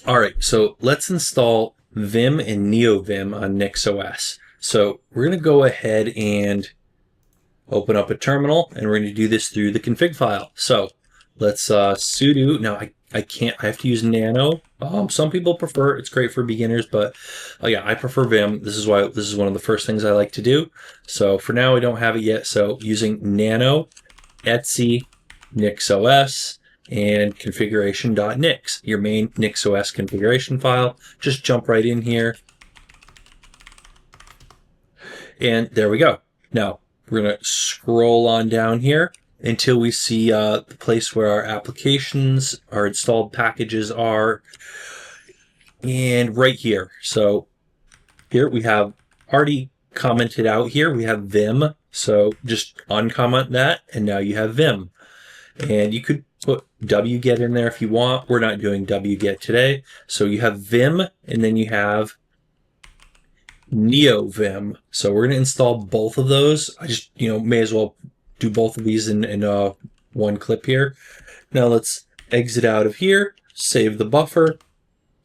All right, so let's install Vim and Neovim on NixOS. So we're going to go ahead and open up a terminal, and we're going to do this through the config file. So let's sudo. Now I can't. I have to use nano. Some people prefer. It's great for beginners, but yeah, I prefer Vim. This is why this is one of the first things I like to do. So for now, I don't have it yet. So using nano, etc, NixOS, and configuration.nix, your main NixOS configuration file. Just jump right in here. And there we go. Now we're going to scroll on down here until we see the place where our applications, our installed packages are. And right here. So here we have already commented out here. We have Vim. So just uncomment that. And now you have Vim. And you could put wget in there if you want. We're not doing wget today. So you have Vim, and then you have Neovim. So we're going to install both of those. I just, may as well do both of these in one clip here. Now let's exit out of here, save the buffer,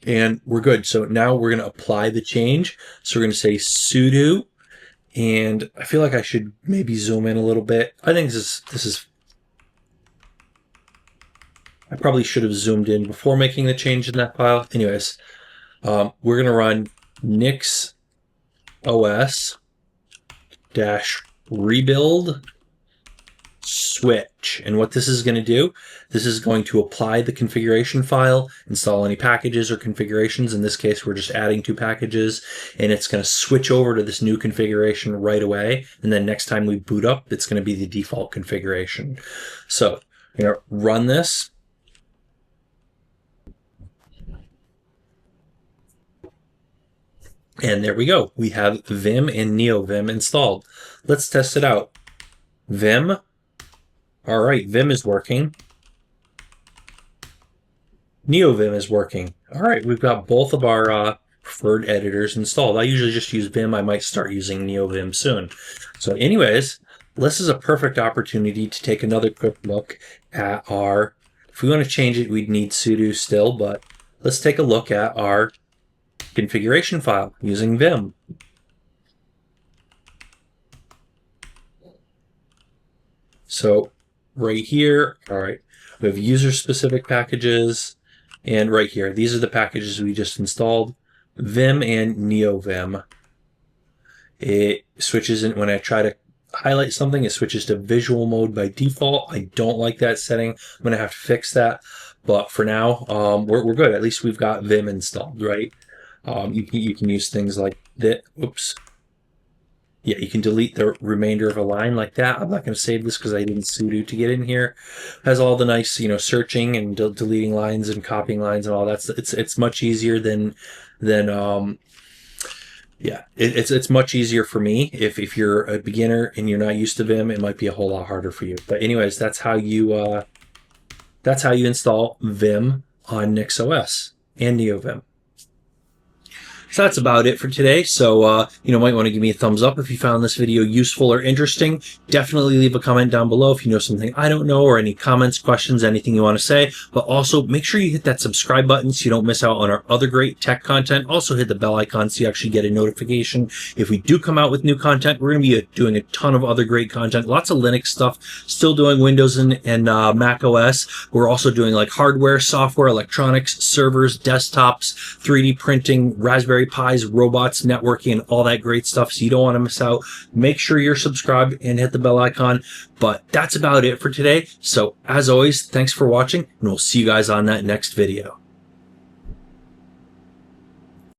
and we're good. So now we're going to apply the change. So we're going to say sudo, and I feel like I should maybe zoom in a little bit. I think this is I probably should have zoomed in before making the change in that file. Anyways, we're going to run NixOS -rebuild switch. And what this is going to do, this is going to apply the configuration file, install any packages or configurations. In this case, we're just adding 2 packages, and it's going to switch over to this new configuration right away. And then next time we boot up, it's going to be the default configuration. So I'm going to run this. And there we go. We have Vim and Neovim installed. Let's test it out. Vim. All right, Vim is working. Neovim is working. All right, we've got both of our preferred editors installed. I usually just use Vim. I might start using Neovim soon. So anyways, this is a perfect opportunity to take another quick look at our, if we want to change it, we'd need sudo still, but let's take a look at our configuration file using Vim. So right here, all right, we have user-specific packages, and right here, these are the packages we just installed, Vim and Neovim. It switches in when I try to highlight something, it switches to visual mode by default. I don't like that setting. I'm going to have to fix that, but for now, we're good. At least we've got Vim installed, right? You can use things like that. Oops. Yeah, you can delete the remainder of a line like that. I'm not going to save this because I didn't sudo to get in here. It has all the nice, searching and deleting lines and copying lines and all that. It's much easier than yeah, it's much easier for me. If you're a beginner and you're not used to Vim, it might be a whole lot harder for you. But anyways, that's how you install Vim on NixOS and Neovim. So that's about it for today. So, might want to give me a thumbs up if you found this video useful or interesting. Definitely leave a comment down below if you know something I don't know, or any comments, questions, anything you want to say. But also make sure you hit that subscribe button so you don't miss out on our other great tech content. Also hit the bell icon so you actually get a notification if we do come out with new content. We're going to be doing a ton of other great content, lots of Linux stuff, still doing Windows and Mac OS. We're also doing like hardware, software, electronics, servers, desktops, 3D printing, Raspberry Pis, robots, networking, and all that great stuff. So you don't want to miss out. Make sure you're subscribed and hit the bell icon. But that's about it for today. So as always, thanks for watching, and we'll see you guys on that next video.